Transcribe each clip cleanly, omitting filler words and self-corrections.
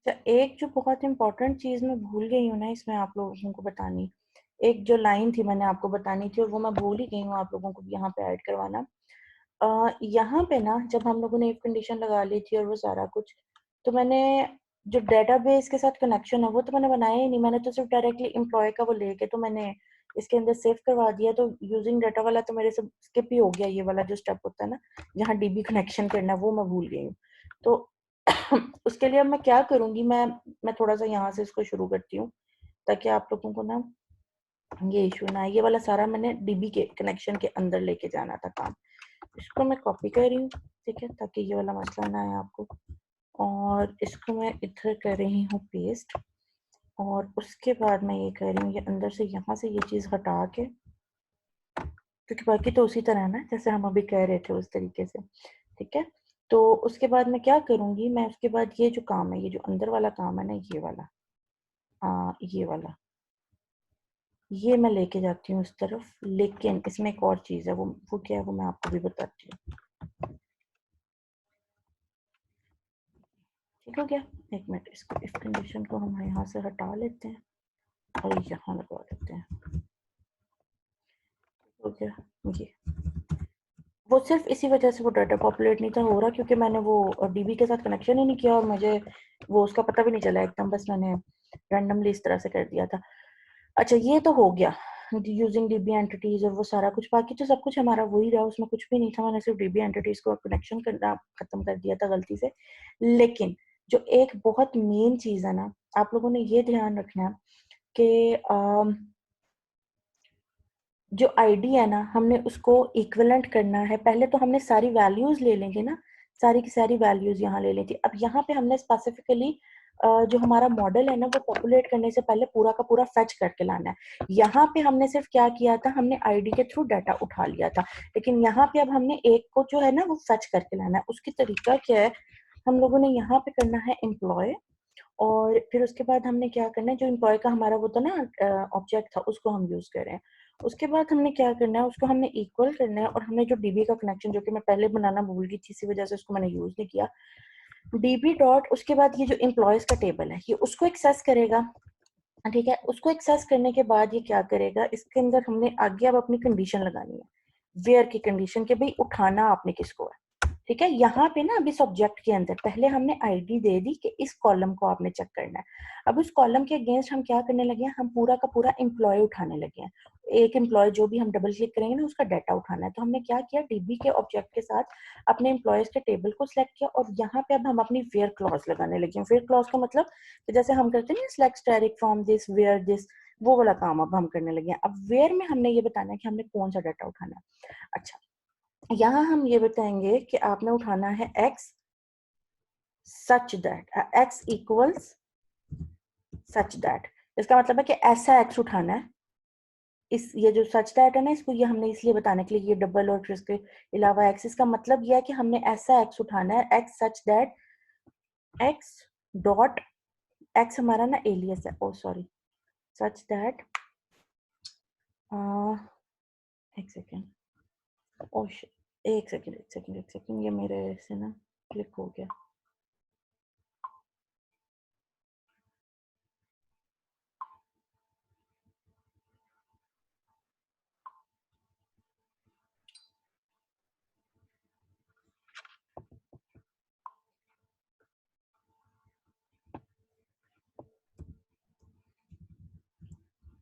तो एक जो बहुत इंपॉर्टेंट चीज़ मैं भूल गई हूँ ना इसमें आप लोगों को बतानी, एक जो लाइन थी मैंने आपको बतानी थी और वो मैं भूल ही गई हूँ आप लोगों को भी यहाँ पे ऐड करवाना। यहाँ पे ना जब हम लोगों ने इफ कंडीशन लगा ली थी और वो सारा कुछ, तो मैंने जो डेटाबेस के साथ कनेक्शन है वो तो मैंने बनाया ही नहीं, मैंने तो सिर्फ डायरेक्टली एम्प्लॉय का वो लेके तो मैंने इसके अंदर सेव करवा दिया। तो यूजिंग डाटा वाला तो मेरे से स्किप ही हो गया, ये वाला जो स्टेप होता है ना जहाँ डीबी कनेक्शन करना है वो मैं भूल गई हूँ। तो उसके लिए अब मैं क्या करूंगी, मैं थोड़ा सा यहाँ से इसको शुरू करती हूँ ताकि आप लोगों को ना ये इशू ना आए। ये वाला सारा मैंने डीबी के कनेक्शन के अंदर लेके जाना था काम। इसको मैं कॉपी कर रही हूँ, ठीक है, ताकि ये वाला मसला ना आए आपको। और इसको मैं इधर कर रही हूँ पेस्ट, और उसके बाद मैं ये कर रही हूँ ये अंदर से यहाँ से ये चीज़ हटा के, क्योंकि बाकी तो उसी तरह है ना जैसे हम अभी कह रहे थे उस तरीके से, ठीक है। तो उसके बाद मैं क्या करूँगी, मैं उसके बाद ये जो काम है, ये जो अंदर वाला काम है ना, ये वाला, ये वाला, ये मैं लेके जाती हूँ उस तरफ। लेकिन इसमें एक और चीज़ है, वो क्या है वो मैं आपको भी बताती हूँ। ठीक हो गया। एक मिनट, इसको इफ कंडीशन को हम यहाँ से हटा लेते हैं और यहाँ लगा देते हैं। हो गया। ये वो सिर्फ इसी वजह से वो डाटा पॉपुलेट नहीं था हो रहा, क्योंकि मैंने वो डीबी के साथ कनेक्शन ही नहीं किया और मुझे वो उसका पता भी नहीं चला एकदम, बस मैंने रैंडमली इस तरह से कर दिया था। अच्छा, ये तो हो गया यूजिंग डीबी एंटिटीज और वो सारा कुछ। बाकी तो सब कुछ हमारा वही रहा, उसमें कुछ भी नहीं था, मैंने सिर्फ डीबी एंटिटीज को कनेक्शन करना खत्म कर दिया था गलती से। लेकिन जो एक बहुत मेन चीज है ना, आप लोगों ने ये ध्यान रखना है कि जो आईडी है ना हमने उसको इक्विवेलेंट करना है। पहले तो हमने सारी वैल्यूज ले लेंगे ना, सारी की सारी वैल्यूज यहाँ ले ली थी। अब यहाँ पे हमने स्पेसिफिकली जो हमारा मॉडल है ना वो पॉपुलेट करने से पहले पूरा का पूरा फेच करके लाना है। यहाँ पे हमने सिर्फ क्या किया था, हमने आईडी के थ्रू डाटा उठा लिया था। लेकिन यहाँ पे अब हमने एक को जो है ना वो फेच करके लाना है। उसकी तरीका क्या है, हम लोगों ने यहाँ पे करना है एम्प्लॉय, और फिर उसके बाद हमने क्या करना है, जो एम्प्लॉय का हमारा वो था ना ऑब्जेक्ट था उसको हम यूज कर रहे हैं। उसके बाद हमने क्या करना है, उसको हमने इक्वल करना है, और हमने जो डीबी का कनेक्शन जो कि मैं पहले बनाना भूल गई थी इसी वजह से उसको मैंने यूज नहीं किया, डीबी डॉट, उसके बाद ये जो एम्प्लॉयज का टेबल है ये उसको एक्सेस करेगा। ठीक है, उसको एक्सेस करने के बाद ये क्या करेगा, इसके अंदर हमने आगे अब अपनी कंडीशन लगानी है, वेयर की कंडीशन के भाई उठाना आपने किसको है। ठीक है, यहाँ पे ना अब इस ऑब्जेक्ट के अंदर पहले हमने आईडी दे दी कि इस कॉलम को आपने चेक करना है। अब उस कॉलम के अगेंस्ट हम क्या करने लगे हैं, हम पूरा का पूरा एम्प्लॉय उठाने लगे हैं। एक एम्प्लॉय जो भी हम डबल क्लिक करेंगे ना उसका डाटा उठाना है। तो हमने क्या किया, डीबी के ऑब्जेक्ट के साथ अपने एम्प्लॉयज के टेबल को सिलेक्ट किया, और यहाँ पे अब हम अपनी वेयर क्लॉज लगाने लगे हैं। वेयर क्लॉज का मतलब कि जैसे हम करते हैं ना select static from this where this, वो वाला काम अब हम करने लगे हैं। अब वेयर में हमने ये बताना है कि हमने कौन सा डाटा उठाना है। अच्छा, यहाँ हम ये बताएंगे कि आपने उठाना है x such that, x equals such that. इसका मतलब है कि ऐसा x उठाना है। इस ये जो सच दैट है ना, इसको ये हमने इसलिए बताने के लिए ये डबल और फिर इसके अलावा x, इसका मतलब ये है कि हमने ऐसा x उठाना है, x such that x dot, x हमारा ना एलियस है, ओ सॉरी, सच दैट एक सेकेंड, ओ एक सेकेंड ये मेरे से ना क्लिक हो गया।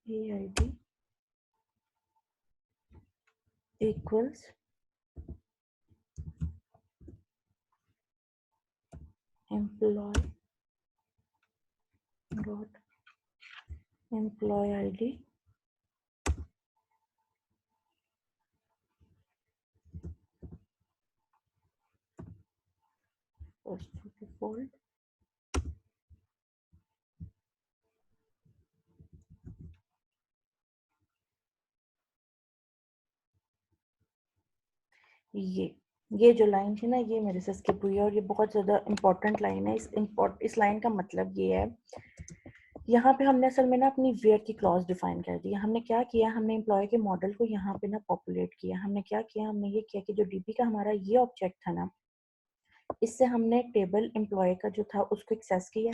ये ID equals employee dot employee ID first default ये जो लाइन थी ना ये मेरे से स्किप हुई है, और ये बहुत ज़्यादा इंपॉर्टेंट लाइन है। इस लाइन का मतलब ये है, यहाँ पे हमने असल में ना अपनी वेयर की क्लॉज डिफाइन कर दी है। हमने क्या किया, हमने एम्प्लॉय के मॉडल को यहाँ पे ना पॉपुलेट किया। हमने क्या किया, हमने ये किया कि जो डीबी का हमारा ये ऑब्जेक्ट था ना, इससे हमने टेबल एम्प्लॉय का जो था उसको एक्सेस किया।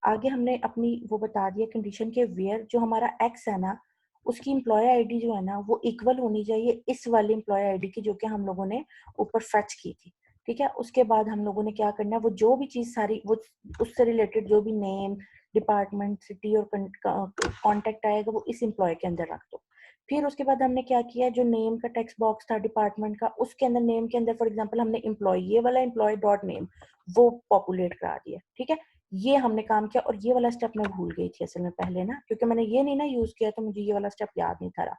आगे हमने अपनी वो बता दिया कंडीशन के वेयर जो हमारा एक्स है ना उसकी एम्प्लॉय आईडी जो है ना वो इक्वल होनी चाहिए इस वाली एम्प्लॉय आईडी की जो कि हम लोगों ने ऊपर फेच की थी। ठीक है, उसके बाद हम लोगों ने क्या करना है, वो जो भी चीज सारी वो उससे रिलेटेड जो भी नेम, डिपार्टमेंट, सिटी और कॉन्टेक्ट आएगा वो इस एम्प्लॉय के अंदर रख दो। फिर उसके बाद हमने क्या किया, जो नेम का टेक्स्ट बॉक्स था डिपार्टमेंट का, उसके अंदर नेम के अंदर फॉर एग्जांपल हमने एम्प्लॉय, ये वाला एम्प्लॉय डॉट नेम वो पॉपुलेट करा दिया। ठीक है, ये हमने काम किया और ये वाला स्टेप मैं भूल गई थी असल में पहले ना, क्योंकि मैंने ये नहीं ना यूज किया तो मुझे ये वाला स्टेप याद नहीं था रहा।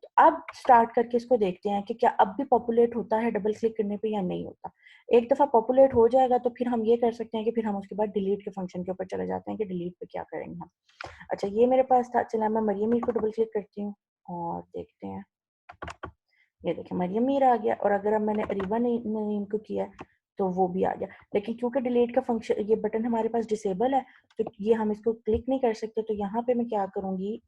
तो अब स्टार्ट करके इसको देखते हैं कि क्या अब भी पॉपुलेट होता है डबल क्लिक करने पे या नहीं होता। एक दफा पॉपुलेट हो जाएगा तो फिर हम ये कर सकते हैं कि फिर हम उसके बाद डिलीट के फंक्शन के ऊपर चले जाते हैं कि डिलीट पे क्या करेंगे हम। अच्छा, ये मेरे पास था, चला मैं मरियम मीर को डबल क्लिक करती हूँ और देखते हैं। ये देखिए मरियम मीर आ गया, और अगर अब मैंने अरीबा नईम को किया तो वो भी आ गया। लेकिन क्योंकि डिलीट का फंक्शन ये बटन हमारे पास डिसेबल है तो ये हम इसको क्लिक नहीं कर सकते। तो यहाँ पे मैं क्या करूंगी,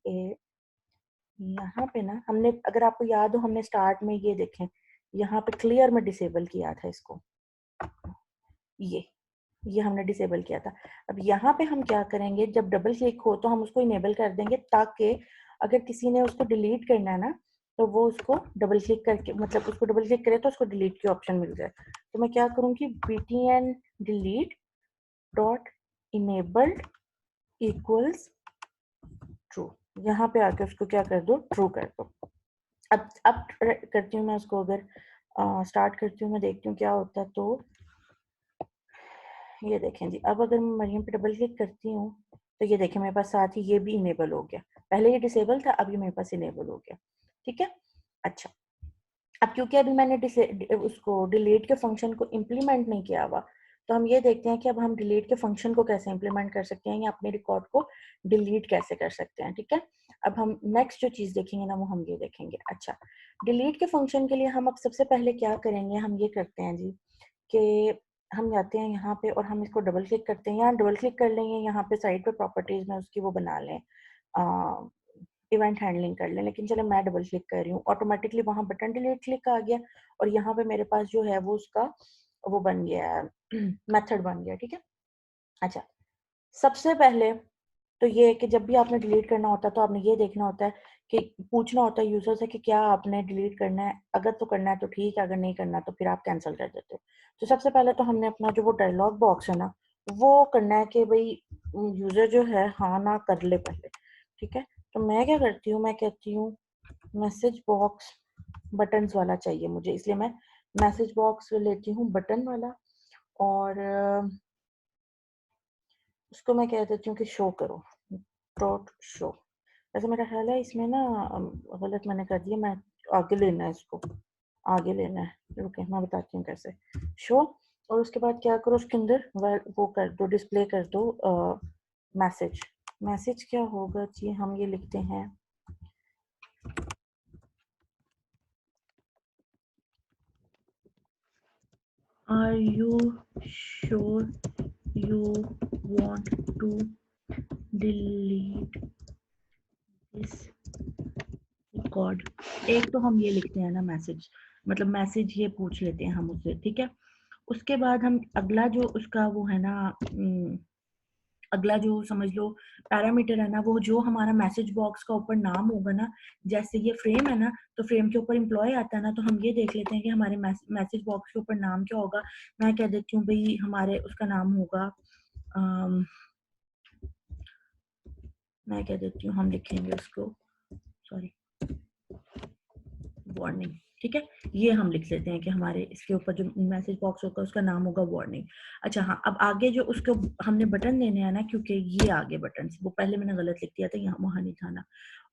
यहाँ पे ना हमने, अगर आपको याद हो हमने स्टार्ट में ये देखें यहाँ पे क्लियर में डिसेबल किया था इसको, ये हमने डिसेबल किया था। अब यहाँ पे हम क्या करेंगे, जब डबल क्लिक हो तो हम उसको इनेबल कर देंगे ताकि अगर किसी ने उसको डिलीट करना है ना तो वो उसको डबल क्लिक करके, मतलब उसको डबल क्लिक करे तो उसको डिलीट की ऑप्शन मिल जाए। तो मैं क्या करूँगी, btn delete dot enabled equals true, यहाँ पे आके उसको क्या कर दो, ट्रू कर दो। अब करती हूँ मैं उसको, अगर स्टार्ट करती हूँ मैं देखती हूँ क्या होता है। तो ये देखें जी, अब अगर मैं मरियम पे डबल क्लिक करती हूँ तो ये देखें मेरे पास साथ ही ये भी इनेबल हो गया। पहले ये डिसेबल था, अब ये मेरे पास इनेबल हो गया। ठीक है, अच्छा अब क्योंकि अभी मैंने उसको डिलीट के फंक्शन को इम्प्लीमेंट नहीं किया हुआ तो हम ये देखते हैं कि अब हम डिलीट के फंक्शन को कैसे इम्प्लीमेंट कर सकते हैं या अपने रिकॉर्ड को डिलीट कैसे कर सकते हैं। ठीक है, अब हम नेक्स्ट जो चीज देखेंगे ना वो हम ये देखेंगे। अच्छा, डिलीट के फंक्शन के लिए हम अब सबसे पहले क्या करेंगे, हम ये करते हैं जी कि हम जाते हैं यहाँ पे और हम इसको डबल क्लिक करते हैं, यहाँ डबल क्लिक कर लेंगे, यहाँ पे साइड पे प्रॉपर्टीज में उसकी वो बना लें, इवेंट हैंडलिंग कर लें। लेकिन चलो मैं डबल क्लिक कर रही हूँ, ऑटोमेटिकली वहाँ बटन डिलीट क्लिक आ गया और यहाँ पे मेरे पास जो है वो उसका वो बन गया है, मेथड बन गया। ठीक है, अच्छा सबसे पहले तो ये है कि जब भी आपने डिलीट करना होता है तो आपने ये देखना होता है कि पूछना होता है यूजर से कि क्या आपने डिलीट करना है, अगर तो करना है तो ठीक है, अगर नहीं करना तो फिर आप कैंसिल कर देते हो। तो सबसे पहले तो हमने अपना जो वो डायलॉग बॉक्स है ना वो करना है कि भाई यूजर जो है हाँ ना कर ले पहले। ठीक है, तो मैं क्या करती हूँ, मैं कहती हूँ मैसेज बॉक्स बटन्स वाला चाहिए मुझे, इसलिए मैं मैसेज बॉक्स लेती हूँ बटन वाला और उसको मैं कह देती हूँ कि शो करो, डॉट शो। वैसे मेरा ख्याल है इसमें ना गलत मैंने कर दिया, मैं आगे लेना है इसको, आगे लेना है, रुके मैं बताती हूँ कैसे। शो, और उसके बाद क्या करो उसके अंदर वो कर दो, डिस्प्ले कर दो मैसेज। मैसेज क्या होगा जी, हम ये लिखते हैं are you sure you want to delete this record. एक तो हम ये लिखते हैं ना मैसेज, मतलब मैसेज ये पूछ लेते हैं हम उससे। ठीक है, उसके बाद हम अगला जो उसका वो है ना अगला जो समझ लो पैरामीटर है ना, वो जो हमारा मैसेज बॉक्स का ऊपर नाम होगा ना, जैसे ये फ्रेम है ना तो फ्रेम के ऊपर एम्प्लॉय आता है ना, तो हम ये देख लेते हैं कि हमारे मैसेज बॉक्स के ऊपर नाम क्या होगा। मैं कह देती हूँ भाई हमारे उसका नाम होगा मैं कह देती हूँ, हम लिखेंगे उसको, सॉरी, वार्निंग। ठीक है, ये हम लिख लेते हैं कि हमारे इसके ऊपर जो मैसेज बॉक्स होगा उसका नाम होगा वार्निंग। अच्छा हाँ, अब आगे जो उसको हमने बटन देने हैं ना, क्योंकि ये आगे बटन वो पहले मैंने गलत लिख दिया था, यहाँ वहां नहीं था ना।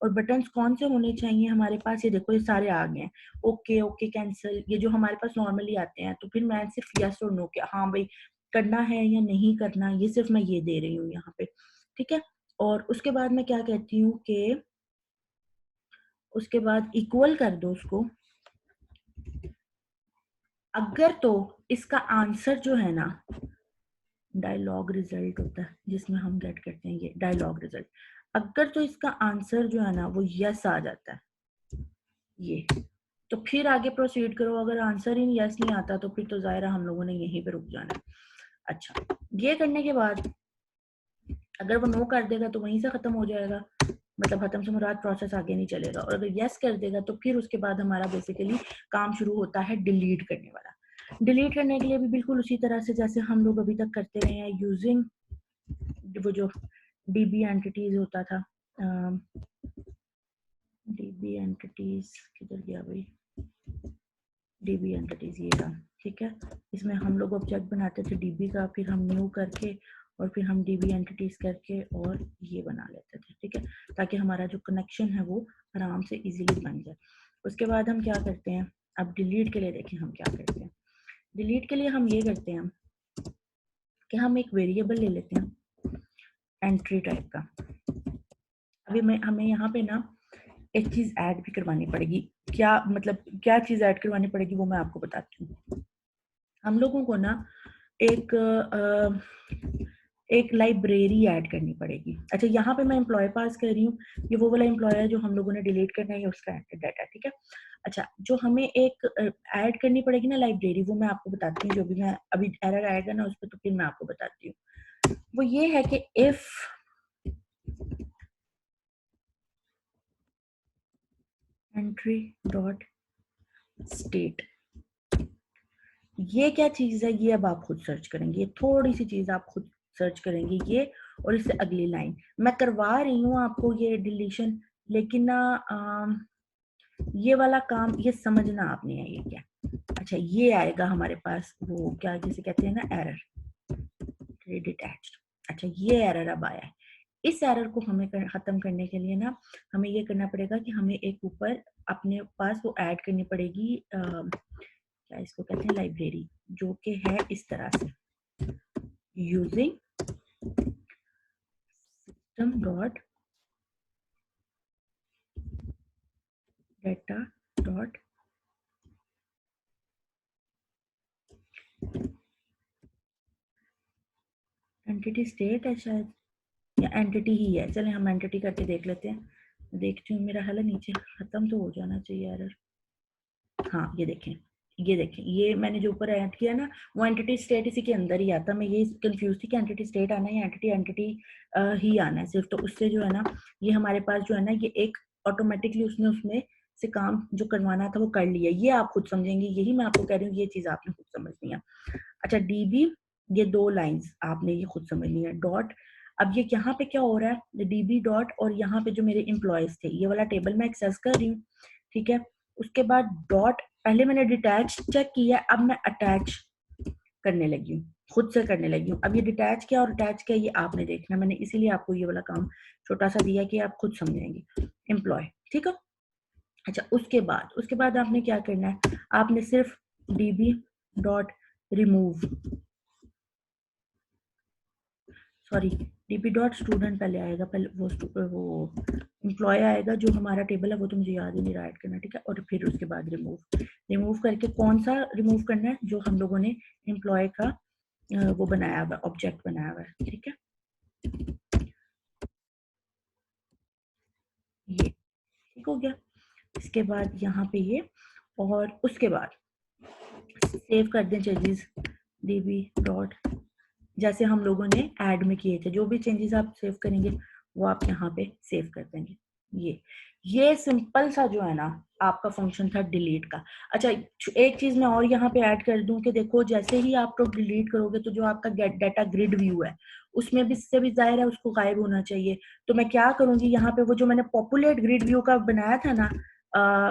और बटन कौन से होने चाहिए हमारे पास, ये देखो ये सारे आ गए हैं, ओके ओके कैंसिल, ये जो हमारे पास नॉर्मली आते हैं। तो फिर मैं सिर्फ यस और नो के, हाँ भाई करना है या नहीं करना, ये सिर्फ मैं ये दे रही हूँ यहाँ पे। ठीक है, और उसके बाद मैं क्या कहती हूँ कि उसके बाद इक्वल कर दो उसको, अगर तो इसका आंसर जो है ना डायलॉग रिजल्ट होता है जिसमें हम गेट करते हैं ये डायलॉग रिजल्ट, अगर तो इसका आंसर जो है ना वो यस आ जाता है ये, तो फिर आगे प्रोसीड करो। अगर आंसर ही यस नहीं आता तो फिर तो जाहिर है हम लोगों ने यहीं पे रुक जाना है। अच्छा, ये करने के बाद अगर वो नो कर देगा तो वहीं से खत्म हो जाएगा, मतलब खत्म से मुराद प्रोसेस आगे नहीं चलेगा। और अगर यस कर देगा तो फिर उसके बाद हमारा बेसिकली काम शुरू होता है डिलीट करने वाला। डिलीट करने के लिए भी बिल्कुल उसी तरह से जैसे हम लोग अभी तक करते रहे हैं, यूजिंग वो जो डीबी एंटिटीज होता था, डीबी एंटिटीज किधर गया भाई, डीबी एंटिटीज ये रहा, ठीक है। इसमें हम लोग ऑब्जेक्ट बनाते थे डीबी का, फिर हम न्यू करके और फिर हम डीबी एंटिटीज करके और ये बना लेते थे, ठीक है, ताकि हमारा जो कनेक्शन है वो आराम से इजीली बन जाए। उसके बाद हम क्या करते हैं, अब डिलीट के लिए देखें हम क्या करते हैं। डिलीट के लिए हम ये करते हैं कि हम एक वेरिएबल ले लेते हैं एंट्री टाइप का। अभी मैं हमें यहाँ पे ना एक चीज ऐड भी करवानी पड़ेगी। क्या मतलब क्या चीज ऐड करवानी पड़ेगी वो मैं आपको बताती हूँ। हम लोगों को ना एक एक लाइब्रेरी ऐड करनी पड़ेगी। अच्छा, यहाँ पे मैं एम्प्लॉय पास कर रही हूँ, ये वो वाला एम्प्लॉय है जो हम लोगों ने डिलीट करना है, उसका डाटा, ठीक है। अच्छा, जो हमें एक ऐड करनी पड़ेगी ना लाइब्रेरी, वो मैं आपको बताती हूँ। जो भी मैं अभी एरर आएगा ना उस पर तो फिर मैं आपको बताती हूँ। वो ये है कि इफ एंट्री डॉट स्टेट, ये क्या चीज है ये अब आप खुद सर्च करेंगे, ये थोड़ी सी चीज आप खुद सर्च करेंगे ये, और इससे अगली लाइन मैं करवा रही हूँ आपको ये डिलीशन, लेकिन ना ये वाला काम ये समझना आपने है ये क्या। अच्छा, ये आएगा हमारे पास वो क्या जिसे कहते हैं ना एरर डिटैच्ड। अच्छा, ये एरर अब आया है। इस एरर को हमें खत्म करने के लिए ना हमें ये करना पड़ेगा कि हमें एक ऊपर अपने पास वो ऐड करनी पड़ेगी, क्या इसको कहते हैं, लाइब्रेरी, जो कि है इस तरह से, using system dot data dot entity state है शायद, या एंटिटी ही है। चलें हम एंटिटी करके देख लेते हैं। देखती हूँ, मेरा हाल नीचे खत्म तो हो जाना चाहिए एरर। हाँ, ये देखें, ये देखें, ये मैंने जो ऊपर ऐड किया ना वो एंटिटी स्टेट इसी के अंदर ही आता। मैं ये कंफ्यूज थी कि एंटिटी स्टेट आना है या एंटिटी एंटिटी ही आना है सिर्फ। तो उससे जो है ना ये हमारे पास जो है ना ये एक ऑटोमेटिकली उसने उसमें से काम जो करवाना था वो कर लिया। ये आप खुद समझेंगे, यही मैं आपको कह रही हूँ, ये चीज आपने खुद समझनी है। अच्छा, डीबी, ये दो लाइंस आपने ये खुद समझनी है। डॉट, अब ये यहाँ पे क्या हो रहा है, डीबी डॉट, और यहाँ पे जो मेरे एम्प्लॉयज थे ये वाला टेबल मैं एक्सेस कर रही हूँ, ठीक है। उसके बाद डॉट, पहले मैंने डिटैच चेक किया, अब मैं अटैच करने लगी हूँ, खुद से करने लगी हूँ। अब ये डिटैच किया और अटैच किया ये आपने देखना, मैंने इसीलिए आपको ये वाला काम छोटा सा दिया कि आप खुद समझेंगे। एम्प्लॉय, ठीक है। अच्छा, उसके बाद आपने क्या करना है, आपने सिर्फ dB dot remove, sorry, DP dot student पहले आएगा, पहले वो एम्प्लॉय आएगा जो हमारा टेबल है, वो तो मुझे याद ही नहीं रहा ऐड करना, ठीक है। और फिर उसके बाद रिमूव करके कौन सा रिमूव करना है, जो हम लोगों ने एम्प्लॉय का वो बनाया हुआ ऑब्जेक्ट बनाया हुआ है, ठीक है। ये ठीक हो गया। इसके बाद यहाँ पे ये, और उसके बाद सेव कर दें चेंजेस, डीबी डॉट, जैसे हम लोगों ने ऐड में किए थे, जो भी चेंजेस आप सेव करेंगे वो आप यहाँ पे सेव कर देंगे। ये सिंपल सा जो है ना आपका फंक्शन था डिलीट का। अच्छा, एक चीज मैं और यहाँ पे ऐड कर दूं कि देखो जैसे ही आप लोग डिलीट करोगे तो जो आपका गेट डाटा ग्रिड व्यू है उसमें भी इससे भी जाहिर है उसको गायब होना चाहिए। तो मैं क्या करूंगी, यहाँ पे वो जो मैंने पॉपुलेट ग्रिड व्यू का बनाया था ना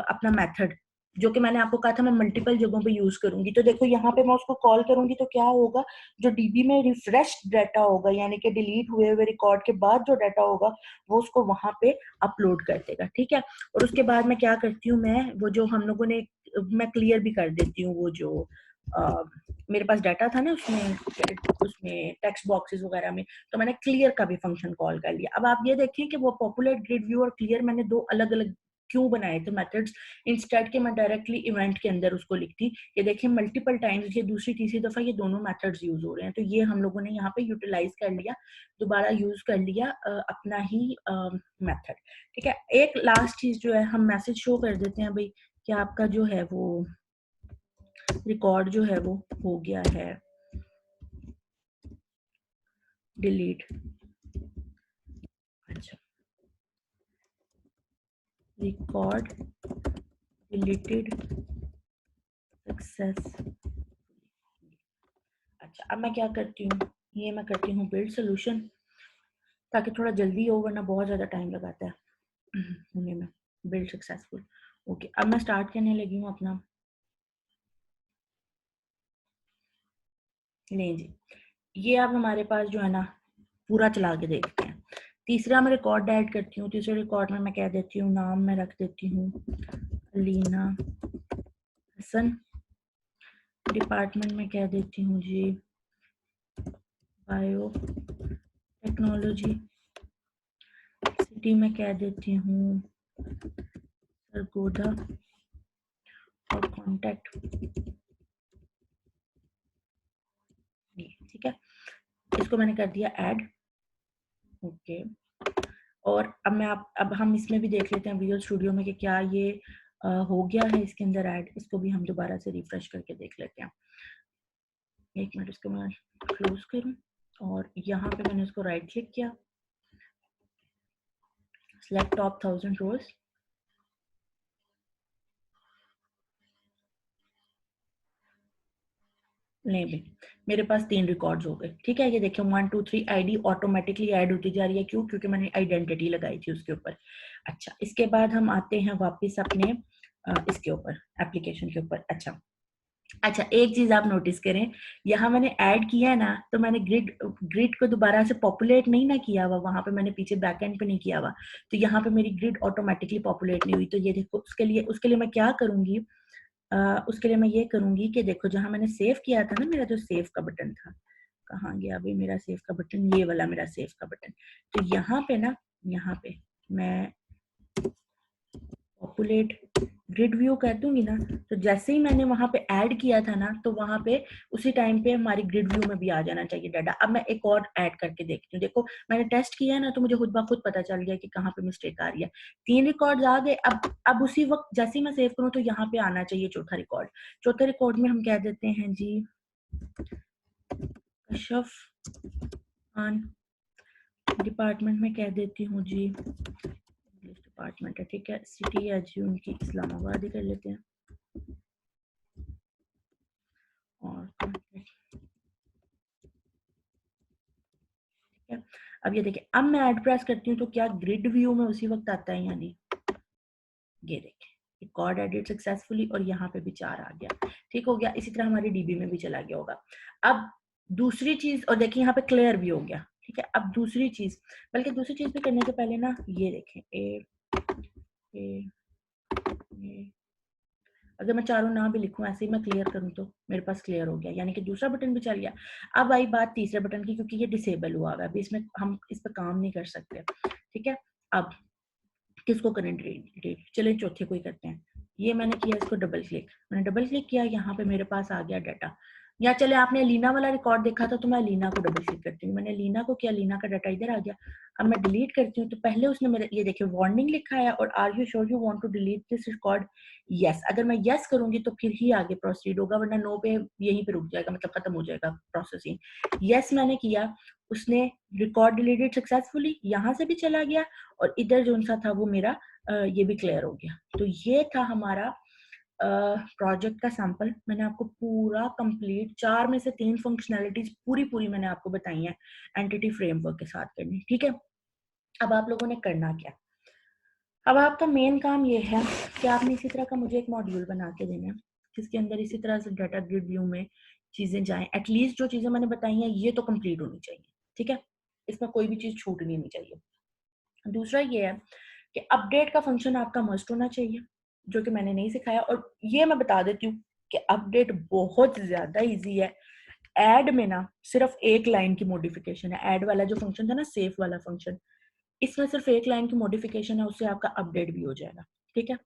अपना मेथड, जो कि मैंने आपको कहा था मैं मल्टीपल जगहों पे यूज करूंगी, तो देखो यहाँ पे मैं उसको कॉल करूंगी तो क्या होगा, जो डीबी में रिफ्रेश डाटा होगा यानी कि डिलीट हुए हुए रिकॉर्ड के बाद जो डाटा होगा वो उसको वहां पे अपलोड कर देगा, ठीक है। और उसके बाद मैं क्या करती हूँ, मैं वो जो हम लोगों ने, मैं क्लियर भी कर देती हूँ वो जो मेरे पास डाटा था ना उसमें टेक्स्ट बॉक्सेस वगैरह में, तो मैंने क्लियर का भी फंक्शन कॉल कर लिया। अब आप ये देखें कि वो पॉपुलेट ग्रिड व्यू और क्लियर मैंने दो अलग अलग क्यों बनाए थे मेथड्स, इंस्टेड के मैं डायरेक्टली इवेंट के अंदर उसको लिखती। ये देखिए मल्टीपल टाइम्स, ये दूसरी तीसरी दफा ये दोनों मेथड्स यूज हो रहे हैं, तो ये हम लोगों ने यहाँ पे यूटिलाइज कर लिया, दोबारा यूज कर लिया अपना ही मेथड, ठीक है। एक लास्ट चीज जो है, हम मैसेज शो कर देते हैं भाई कि आपका जो है वो रिकॉर्ड जो है वो हो गया है डिलीट, रिकॉर्ड डिलीटेड सक्सेस। अच्छा, अब मैं क्या करती हूँ, ये मैं करती हूँ बिल्ड सोल्यूशन, ताकि थोड़ा जल्दी हो, वरना बहुत ज़्यादा टाइम लगाता है होने में। Build successful. ओके, अब मैं स्टार्ट करने लगी हूँ अपना। नहीं जी, ये अब हमारे पास जो है ना, पूरा चला के देखते हैं। तीसरा मैं रिकॉर्ड ऐड करती हूँ। तीसरे रिकॉर्ड में मैं कह देती हूँ, नाम मैं रख देती हूँ लीना हसन। डिपार्टमेंट में कह देती हूँ जी बायो टेक्नोलॉजी। सिटी में कह देती हूँ सरगोदा। और कॉन्टैक्ट, ठीक है, इसको मैंने कर दिया ऐड। ओके, और अब हम इसमें भी देख लेते हैं विजुअल स्टूडियो में कि क्या ये हो गया है इसके अंदर ऐड। इसको भी हम दोबारा से रिफ्रेश करके देख लेते हैं। एक मिनट, इसको मैं क्लोज करूं और यहाँ पे मैंने इसको राइट क्लिक किया, सिलेक्ट टॉप 1000 रोज। नहीं भाई, मेरे पास 3 रिकॉर्ड्स हो गए। ठीक है, ये देखिए 1 2 3 आईडी ऑटोमेटिकली ऐड होती जा रही है। क्यों? क्योंकि मैंने आइडेंटिटी लगाई थी उसके ऊपर। अच्छा, इसके बाद हम आते हैं वापस अपने इसके ऊपर, एप्लीकेशन के ऊपर। अच्छा अच्छा, एक चीज आप नोटिस करें, यहाँ मैंने ऐड किया है ना, तो मैंने ग्रिड ग्रिड को दोबारा से पॉपुलेट नहीं ना किया हुआ, वहां पे मैंने पीछे बैकएंड पे नहीं किया हुआ, तो यहाँ पे मेरी ग्रिड ऑटोमेटिकली पॉपुलेट नहीं हुई। तो ये देखो, उसके लिए मैं क्या करूंगी, उसके लिए मैं ये करूंगी कि देखो, जहां मैंने सेव किया था ना, मेरा जो सेव का बटन था, कहाँ गया अभी मेरा सेव का बटन, ये वाला मेरा सेव का बटन। तो यहाँ पे ना, यहाँ पे मैं पॉपुलेट ग्रिड व्यू कर दूंगी ना, तो जैसे ही मैंने वहां पे ऐड किया था ना, तो वहां पे उसी टाइम पे हमारी ग्रिड व्यू में भी आ जाना चाहिए डाटा। अब मैं एक और ऐड करके देखती हूँ। देखो, मैंने टेस्ट किया है ना, तो मुझे खुद ब खुद पता चल गया कि कहाँ पे मिस्टेक आ रही है। 3 रिकॉर्ड आ गए। अब उसी वक्त जैसे ही मैं सेव करूँ, तो यहाँ पे आना चाहिए चौथा रिकॉर्ड। चौथे रिकॉर्ड में हम कह देते हैं जी कशफ खान। डिपार्टमेंट में कह देती हूँ जी, डिपार्टमेंट है, ठीक है। सिटी है जी उनकी इस्लामाबाद ही कर लेते हैं। और अब ये देखिए, अब मैं ऐड प्रेस करती हूँ, तो क्या ग्रिड व्यू में उसी वक्त आता है या नहीं? ये देखिए, रिकॉर्ड एडिट सक्सेसफुली, और यहाँ पे भी 4 आ गया। ठीक हो गया। इसी तरह हमारे डीबी में भी चला गया होगा। अब दूसरी चीज, और देखिए यहाँ पे क्लियर भी हो गया। ठीक है, अब दूसरी चीज, बल्कि दूसरी चीज भी करने से पहले ना, ये देखें ए, ए, अगर मैं चारों ना भी लिखूं, ऐसे ही मैं क्लियर करूं, तो मेरे पास क्लियर हो गया, यानी कि दूसरा बटन भी चल गया। अब आई बात तीसरे बटन की, क्योंकि ये डिसेबल हुआ है, अभी इसमें हम इस पर काम नहीं कर सकते। ठीक है, अब किसको करें डिलीट? चलिए चौथे को ही करते हैं। ये मैंने किया, इसको डबल क्लिक, मैंने डबल क्लिक किया, यहाँ पे मेरे पास आ गया डाटा। या चले, आपने लीना वाला रिकॉर्ड देखा था, तो मैं लीना को डबल क्लिक करती हूँ। मैंने लीना को किया, लीना का डाटा इधर आ गया। अब मैं डिलीट करती हूँ, तो पहले उसने मेरे, ये देखिए वार्निंग लिखा है, और are you sure you want to delete this record? Yes. अगर मैं यस करूंगी तो फिर ही आगे प्रोसीड होगा, वरना नो पे यहीं पे रुक जाएगा, मतलब खत्म हो जाएगा प्रोसेसिंग। यस मैंने किया, उसने रिकॉर्ड डिलीटेड सक्सेसफुली, यहाँ से भी चला गया, और इधर जो सा था वो मेरा ये भी क्लियर हो गया। तो ये था हमारा प्रोजेक्ट का सैंपल। मैंने आपको पूरा कंप्लीट 4 में से 3 फंक्शनैलिटीज पूरी पूरी मैंने आपको बताई हैं एंटिटी फ्रेमवर्क के साथ करनी। ठीक है, अब आप लोगों ने करना क्या? अब आपका मेन काम ये है कि आपने इसी तरह का मुझे एक मॉड्यूल बना के देना है, जिसके अंदर इसी तरह से डाटा ग्रिड व्यू में चीजें जाएं। एटलीस्ट जो चीजें मैंने बताई हैं, ये तो कंप्लीट होनी चाहिए। ठीक है, इसमें कोई भी चीज छूटनी नहीं चाहिए। दूसरा ये है कि अपडेट का फंक्शन आपका मस्ट होना चाहिए, जो कि मैंने नहीं सिखाया। और ये मैं बता देती हूँ कि अपडेट बहुत ज्यादा इजी है। ऐड में ना सिर्फ एक लाइन की मॉडिफिकेशन है। ऐड वाला जो फंक्शन था ना, सेव वाला फंक्शन, इसमें सिर्फ एक लाइन की मॉडिफिकेशन है, उससे आपका अपडेट भी हो जाएगा। ठीक है,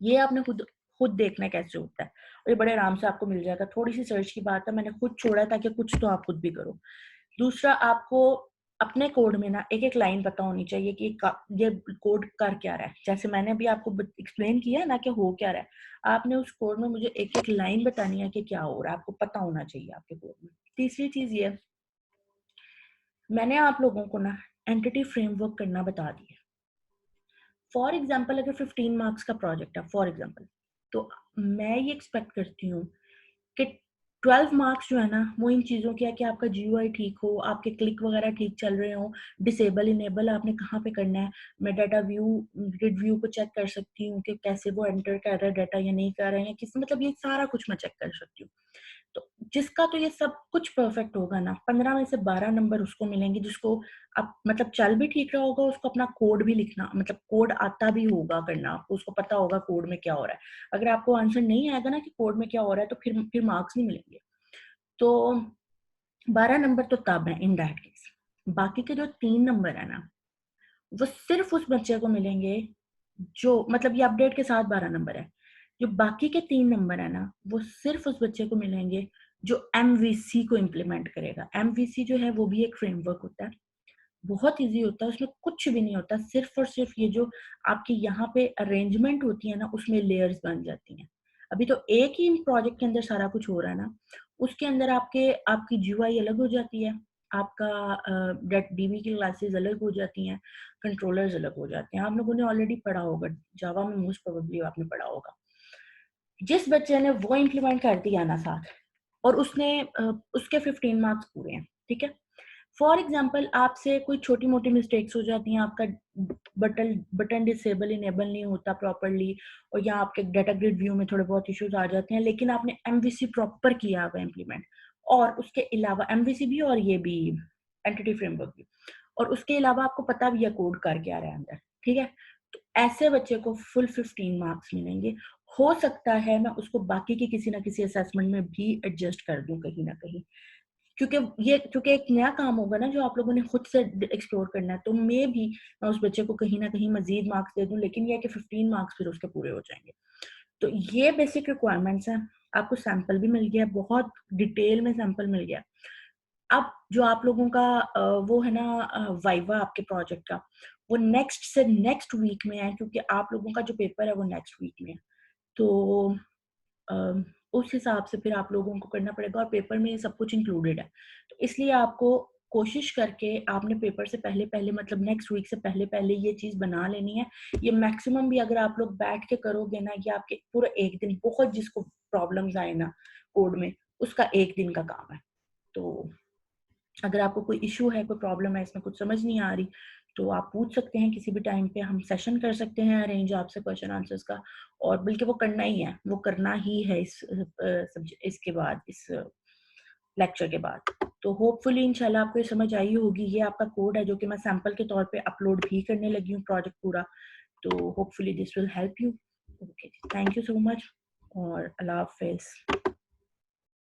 ये आपने खुद खुद देखना कैसे होता है, और ये बड़े आराम से आपको मिल जाएगा। थोड़ी सी सर्च की बात है, मैंने खुद छोड़ा ताकि कुछ तो आप खुद भी करो। दूसरा, आपको अपने कोड में ना एक एक लाइन पता होनी चाहिए कि ये कोड कर क्या रहा है। जैसे मैंने अभी आपको एक्सप्लेन किया ना कि हो क्या रहा है, आपने उस कोड में मुझे एक एक लाइन बतानी है कि क्या हो रहा है, आपको पता होना चाहिए आपके कोड में। तीसरी चीज ये, मैंने आप लोगों को ना एंटिटी फ्रेमवर्क करना बता दिया। फॉर एग्जाम्पल अगर 15 मार्क्स का प्रोजेक्ट है फॉर एग्जाम्पल, तो मैं ये एक्सपेक्ट करती हूँ कि 12 मार्क्स जो है ना वो इन चीज़ों के है कि आपका जीयूआई ठीक हो, आपके क्लिक वगैरह ठीक चल रहे हो, डिसेबल इनेबल आपने कहाँ पे करना है। मैं डाटा व्यू ग्रिड व्यू को चेक कर सकती हूँ कि कैसे वो एंटर कर रहा है डाटा या नहीं कर रहे हैं, किस मतलब ये सारा कुछ मैं चेक कर सकती हूँ। तो जिसका तो ये सब कुछ परफेक्ट होगा ना, 15 में से 12 नंबर उसको मिलेंगे जिसको आप मतलब चल भी ठीक रहा होगा, उसको अपना कोड भी लिखना मतलब कोड आता भी होगा करना, उसको पता होगा कोड में क्या हो रहा है। अगर आपको आंसर नहीं आएगा ना कि कोड में क्या हो रहा है, तो फिर मार्क्स नहीं मिलेंगे। तो 12 नंबर तो तब है इन दैट केस। बाकी के जो 3 नंबर है ना, वो सिर्फ उस बच्चे को मिलेंगे जो मतलब ये अपडेट के साथ 12 नंबर है। जो बाकी के 3 नंबर है ना, वो सिर्फ उस बच्चे को मिलेंगे जो एमवीसी को इम्प्लीमेंट करेगा। एमवीसी जो है वो भी एक फ्रेमवर्क होता है, बहुत ईज़ी होता है, उसमें कुछ भी नहीं होता, सिर्फ़ और सिर्फ़ ये जो आपकी यहाँ पे अरेंजमेंट होती है ना, उसमें लेयर्स बन जाती हैं। अभी तो एक ही प्रोजेक्ट के अंदर सारा कुछ हो रहा है ना, उसके अंदर आपकी जीयूआई अलग हो जाती है, आपका डेट डीबी की क्लासेस अलग हो जाती हैं, कंट्रोलर्स अलग हो जाते हैं। आप लोगों ने ऑलरेडी पढ़ा होगा, जावा में मोस्ट प्रोबेबली आपने पढ़ा होगा। जिस बच्चे ने वो इम्प्लीमेंट कर दिया ना साथ और उसके 15 मार्क्स पूरे हैं, ठीक है? फॉर एग्जाम्पल आपसे कोई छोटी-मोटी मिस्टेक्स हो जाती हैं, आपका बटन बटन डिसेबल इनेबल नहीं होता प्रॉपर्ली और या आपके डाटा ग्रिड व्यू में थोड़े बहुत इश्यूज आ जाते हैं, लेकिन आपने एमवीसी प्रॉपर किया हुआ इम्प्लीमेंट और उसके अलावा एमवीसी भी और ये भी एंटिटी फ्रेमवर्क भी और उसके अलावा आपको पता भी है कोड कर क्या रहा है अंदर, ठीक है? तो ऐसे बच्चे को फुल 15 मार्क्स मिलेंगे। हो सकता है मैं उसको बाकी के किसी ना किसी असेसमेंट में भी एडजस्ट कर दूँ कहीं न कहीं। क्योंकि एक नया काम होगा ना जो आप लोगों ने खुद से एक्सप्लोर करना है, तो मे भी मैं उस बच्चे को कहीं न कहीं मज़ीद मार्क्स दे दूँ, लेकिन ये है कि 15 मार्क्स फिर उसके पूरे हो जाएँगे। तो ये बेसिक रिक्वायरमेंट्स हैं। आपको सैंपल भी मिल गया, बहुत डिटेल में सैंपल मिल गया। अब जो आप लोगों का वो है ना वाइवा आपके प्रोजेक्ट का, वो नेक्स्ट से नेक्स्ट वीक में है क्योंकि आप लोगों का जो पेपर है वो नेक्स्ट वीक में है। तो अ, उस हिसाब से फिर आप लोगों को करना पड़ेगा और पेपर में ये सब कुछ इंक्लूडेड है। तो इसलिए आपको कोशिश करके आपने पेपर से पहले-पहले मतलब नेक्स्ट वीक से पहले-पहले ये चीज़ बना लेनी है। ये मैक्सिमम भी अगर आप लोग बैठ के करोगे ना, ये आपके पूरा 1 दिन बहुत जिसको प्रॉब्लम्स आए ना कोड में, उसका 1 दिन का काम है। तो अगर आपको कोई इश्यू है, कोई प्रॉब्लम है, इसमें कुछ समझ नहीं आ रही, तो आप पूछ सकते हैं किसी भी टाइम पे, हम सेशन कर सकते हैं अरेंज आपसे क्वेश्चन आंसर्स का और बल्कि वो करना ही है, वो करना ही है इसके बाद, इस लेक्चर के बाद। तो होपफुली इंशाल्लाह आपको ये समझ आई होगी, ये आपका कोड है जो कि मैं सैंपल के तौर पे अपलोड भी करने लगी हूँ प्रोजेक्ट पूरा, तो hopefully this will help you. Okay, thank you so much और अल्लाह हाफ़िज़।